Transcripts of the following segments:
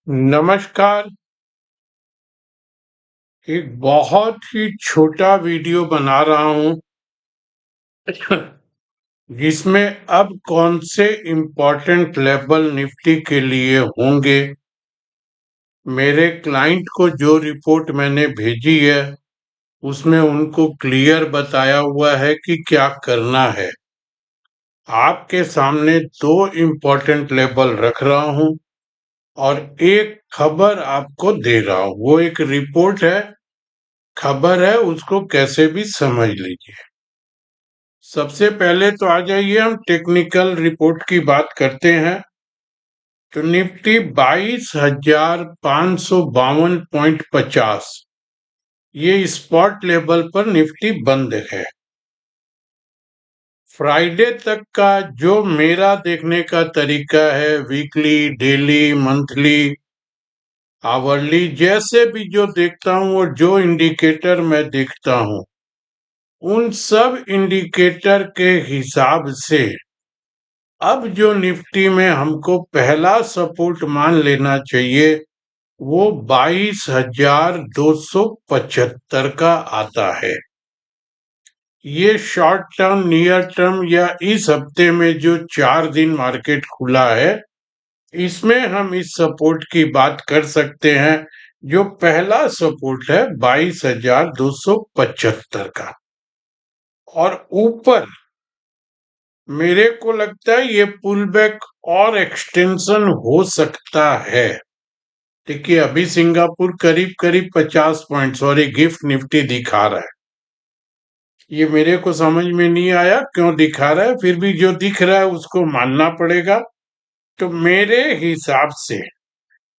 नमस्कार। एक बहुत ही छोटा वीडियो बना रहा हूं जिसमें अब कौन से इम्पोर्टेंट लेवल निफ्टी के लिए होंगे। मेरे क्लाइंट को जो रिपोर्ट मैंने भेजी है उसमें उनको क्लियर बताया हुआ है कि क्या करना है। आपके सामने दो इम्पोर्टेंट लेवल रख रहा हूं और एक खबर आपको दे रहा हूं। वो एक रिपोर्ट है, खबर है, उसको कैसे भी समझ लीजिए। सबसे पहले तो आ जाइए, हम टेक्निकल रिपोर्ट की बात करते हैं। तो निफ्टी 22,552.50 ये स्पॉट लेवल पर निफ्टी बंद है। फ्राइडे तक का जो मेरा देखने का तरीका है, वीकली, डेली, मंथली, आवरली, जैसे भी जो देखता हूं और जो इंडिकेटर मैं देखता हूं, उन सब इंडिकेटर के हिसाब से अब जो निफ्टी में हमको पहला सपोर्ट मान लेना चाहिए वो 22,275 का आता है। ये शॉर्ट टर्म, नियर टर्म या इस हफ्ते में जो 4 दिन मार्केट खुला है, इसमें हम इस सपोर्ट की बात कर सकते हैं। जो पहला सपोर्ट है 22,275 का। और ऊपर मेरे को लगता है ये पुल बैक और एक्सटेंशन हो सकता है। देखिए, अभी सिंगापुर करीब करीब 50 पॉइंट, सॉरी, गिफ्ट निफ्टी दिखा रहा है। ये मेरे को समझ में नहीं आया क्यों दिखा रहा है, फिर भी जो दिख रहा है उसको मानना पड़ेगा। तो मेरे हिसाब से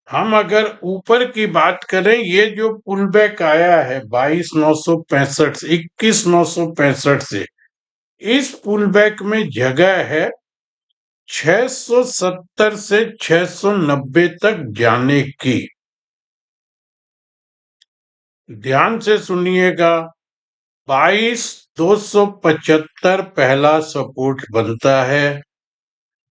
हम अगर ऊपर की बात करें, ये जो पुल बैक आया है 22,965 से 21,965 से, इस पुल बैक में जगह है 670 से 690 तक जाने की। ध्यान से सुनिएगा, 22,275 पहला सपोर्ट बनता है।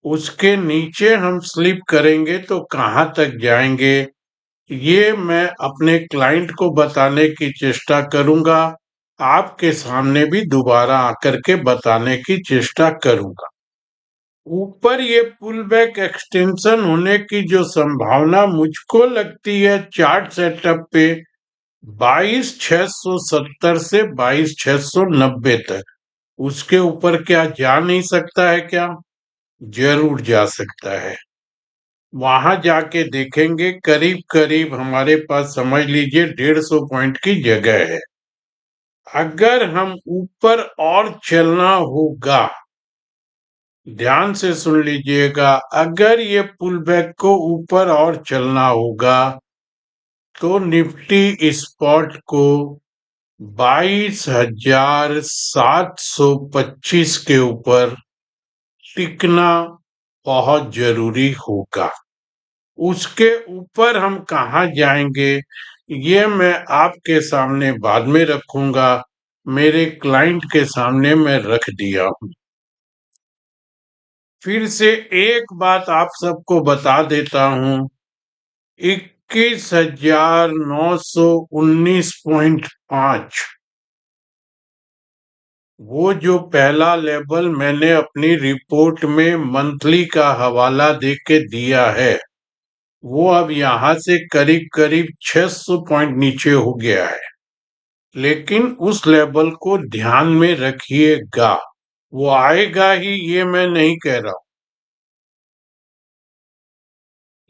उसके नीचे हम स्लिप करेंगे तो कहां तक जाएंगे, ये मैं अपने क्लाइंट को बताने की चेष्टा करूंगा। आपके सामने भी दोबारा आकर के बताने की चेष्टा करूंगा। ऊपर ये पुल बैक एक्सटेंशन होने की जो संभावना मुझको लगती है चार्ट सेटअप पे 22,670 से 22,690 तक, उसके ऊपर क्या जा नहीं सकता है क्या? जरूर जा सकता है। वहां जाके देखेंगे, करीब करीब हमारे पास समझ लीजिए 150 पॉइंट की जगह है। अगर हम ऊपर और चलना होगा, ध्यान से सुन लीजिएगा, अगर ये पुल बैक को ऊपर और चलना होगा तो निफ्टी स्पॉट को 22,725 के ऊपर टिकना बहुत जरूरी होगा। उसके ऊपर हम कहाँ जाएंगे, ये मैं आपके सामने बाद में रखूंगा। मेरे क्लाइंट के सामने मैं रख दिया हूं। फिर से एक बात आप सबको बता देता हूं, 21,919.5 वो जो पहला लेवल मैंने अपनी रिपोर्ट में मंथली का हवाला दे के दिया है, वो अब यहां से करीब करीब 600 पॉइंट नीचे हो गया है। लेकिन उस लेवल को ध्यान में रखिएगा, वो आएगा ही ये मैं नहीं कह रहा हूं।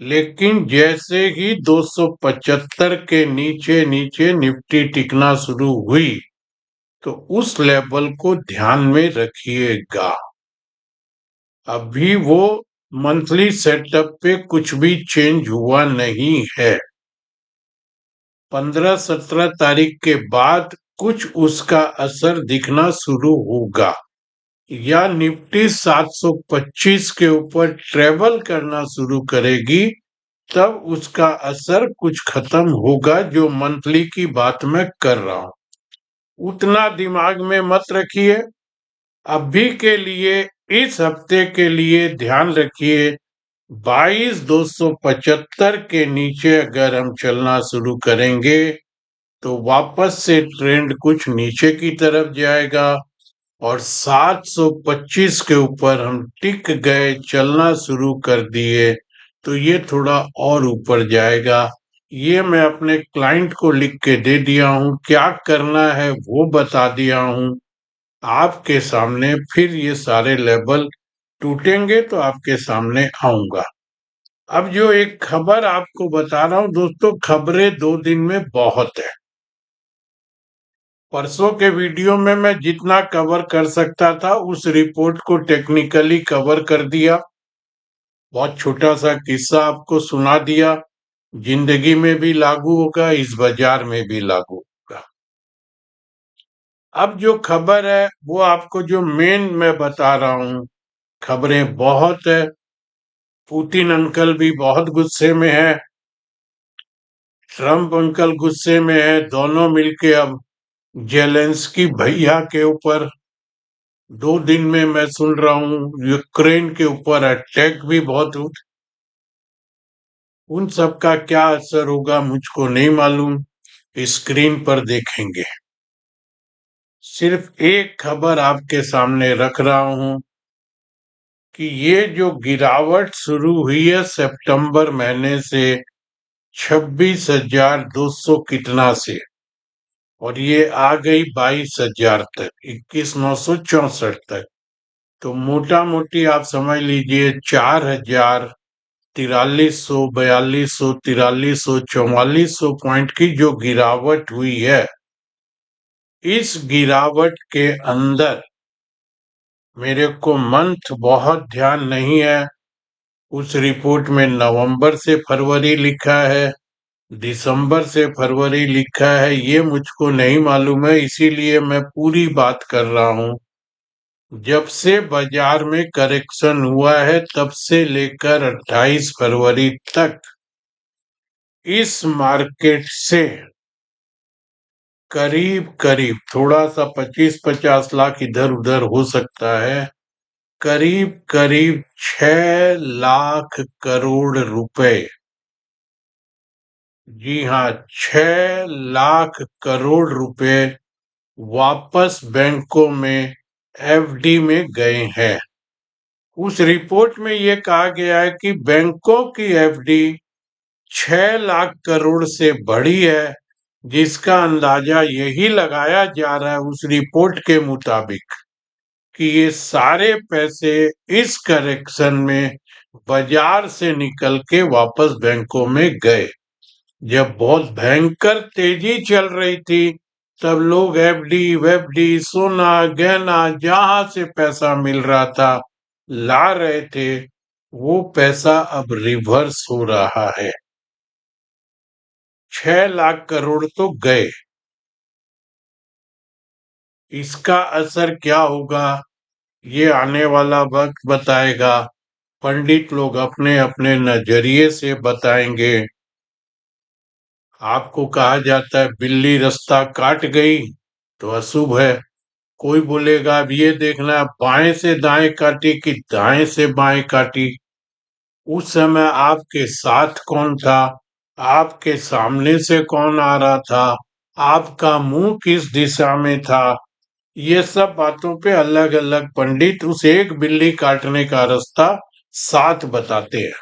लेकिन जैसे ही 275 के नीचे नीचे निफ्टी टिकना शुरू हुई तो उस लेवल को ध्यान में रखिएगा। अभी वो मंथली सेटअप पे कुछ भी चेंज हुआ नहीं है। 15-17 तारीख के बाद कुछ उसका असर दिखना शुरू होगा, या निफ्टी 725 के ऊपर ट्रेवल करना शुरू करेगी, तब उसका असर कुछ खत्म होगा। जो मंथली की बात मैं कर रहा हूं, उतना दिमाग में मत रखिए। अभी के लिए, इस हफ्ते के लिए ध्यान रखिए 22,275 के नीचे अगर हम चलना शुरू करेंगे तो वापस से ट्रेंड कुछ नीचे की तरफ जाएगा और 725 के ऊपर हम टिक गए, चलना शुरू कर दिए तो ये थोड़ा और ऊपर जाएगा। ये मैं अपने क्लाइंट को लिख के दे दिया हूं, क्या करना है वो बता दिया हूं आपके सामने। फिर ये सारे लेवल टूटेंगे तो आपके सामने आऊंगा। अब जो एक खबर आपको बता रहा हूं दोस्तों, खबरें 2 दिन में बहुत है। परसों के वीडियो में मैं जितना कवर कर सकता था उस रिपोर्ट को टेक्निकली कवर कर दिया। बहुत छोटा सा किस्सा आपको सुना दिया, जिंदगी में भी लागू होगा, इस बाजार में भी लागू होगा। अब जो खबर है वो आपको जो मेन मैं बता रहा हूं, खबरें बहुत है। पुतिन अंकल भी बहुत गुस्से में है, ट्रम्प अंकल गुस्से में है, दोनों मिलके अब जेलेंस्की भैया के ऊपर 2 दिन में मैं सुन रहा हूं यूक्रेन के ऊपर अटैक भी बहुत उन सब का क्या असर होगा मुझको नहीं मालूम, स्क्रीन पर देखेंगे। सिर्फ एक खबर आपके सामने रख रहा हूं कि ये जो गिरावट शुरू हुई है सितंबर महीने से 26,200 कितना से, और ये आ गई 22,000 तक, 21,964 तक, तो मोटा मोटी आप समझ लीजिए 4,000, 4300, 4200, 4300, 4400 पॉइंट की जो गिरावट हुई है। इस गिरावट के अंदर मेरे को मंथ बहुत ध्यान नहीं है, उस रिपोर्ट में नवंबर से फरवरी लिखा है, दिसंबर से फरवरी लिखा है, ये मुझको नहीं मालूम है, इसीलिए मैं पूरी बात कर रहा हूं। जब से बाजार में करेक्शन हुआ है तब से लेकर 28 फरवरी तक इस मार्केट से करीब करीब थोड़ा सा 25-50 लाख इधर उधर हो सकता है, करीब करीब 6 लाख करोड़ रुपए, जी हाँ 6 लाख करोड़ रुपए वापस बैंकों में एफडी में गए हैं। उस रिपोर्ट में यह कहा गया है कि बैंकों की एफडी 6 लाख करोड़ से बढ़ी है, जिसका अंदाजा यही लगाया जा रहा है उस रिपोर्ट के मुताबिक कि ये सारे पैसे इस करेक्शन में बाजार से निकल के वापस बैंकों में गए। जब बहुत भयंकर तेजी चल रही थी तब लोग एफडी वेफडी सोना गहना जहां से पैसा मिल रहा था ला रहे थे, वो पैसा अब रिवर्स हो रहा है। 6 लाख करोड़ तो गए, इसका असर क्या होगा ये आने वाला वक्त बताएगा। पंडित लोग अपने अपने नजरिए से बताएंगे। आपको कहा जाता है बिल्ली रास्ता काट गई तो अशुभ है, कोई बोलेगा अब ये देखना बाएं से दाएं काटी कि दाएं से बाएं काटी, उस समय आपके साथ कौन था, आपके सामने से कौन आ रहा था, आपका मुंह किस दिशा में था, ये सब बातों पे अलग अलग पंडित उस एक बिल्ली काटने का रास्ता साथ बताते हैं।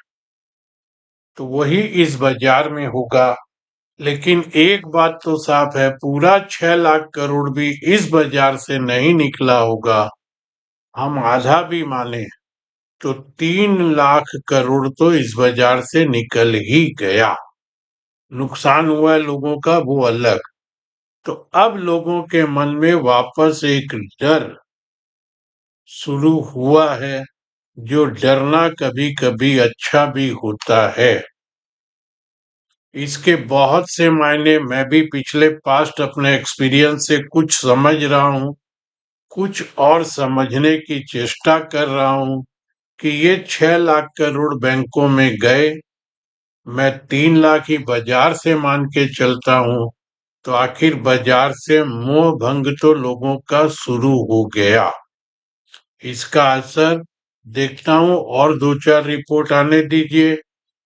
तो वही इस बाजार में होगा। लेकिन एक बात तो साफ है, पूरा 6 लाख करोड़ भी इस बाजार से नहीं निकला होगा। हम आधा भी माने तो 3 लाख करोड़ तो इस बाजार से निकल ही गया। नुकसान हुआ है लोगों का वो अलग। तो अब लोगों के मन में वापस एक डर शुरू हुआ है, जो डरना कभी कभी अच्छा भी होता है। इसके बहुत से मायने मैं भी पिछले पास्ट अपने एक्सपीरियंस से कुछ समझ रहा हूं, कुछ और समझने की चेष्टा कर रहा हूं कि ये 6 लाख करोड़ बैंकों में गए, मैं 3 लाख ही बाजार से मान के चलता हूं, तो आखिर बाजार से मोह भंग तो लोगों का शुरू हो गया। इसका असर देखता हूँ और 2-4 रिपोर्ट आने दीजिए।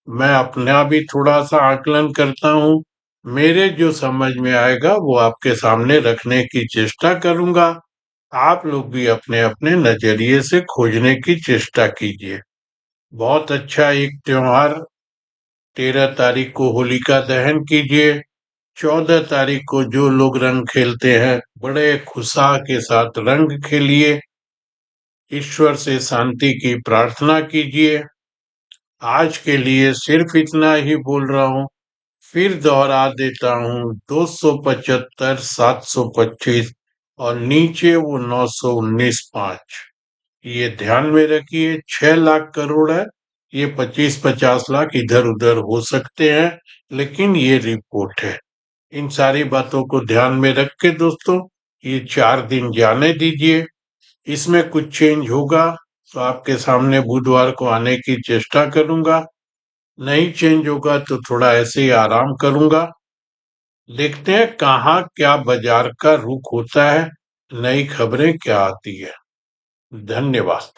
मैं अपना भी थोड़ा-सा आकलन करता हूँ। मेरे जो समझ में आएगा वो आपके सामने रखने की चेष्टा करूँगा। आप लोग भी अपने-अपने नज़रिए से खोजने की चेष्टा कीजिए। बहुत अच्छा एक त्योहार 13 तारीख को होलिका दहन कीजिए। 14 तारीख को जो लोग रंग खेलते हैं, बड़े उत्साह के साथ रंग खेलिए। ईश्वर से शांति की प्रार्थना कीजिए। आज के लिए सिर्फ इतना ही बोल रहा हूँ। फिर दोहरा देता हूँ, 275 725 और नीचे वो 919.5। ये ध्यान में रखिए, 6 लाख करोड़ है। ये 25-50 लाख इधर उधर हो सकते हैं, लेकिन ये रिपोर्ट है। इन सारी बातों को ध्यान में रख के दोस्तों, ये 4 दिन जाने दीजिए। इसमें कुछ चेंज होगा तो आपके सामने बुधवार को आने की चेष्टा करूंगा। नहीं चेंज होगा तो थोड़ा ऐसे ही आराम करूंगा। देखते हैं कहाँ क्या बाजार का रुख होता है, नई खबरें क्या आती है। धन्यवाद।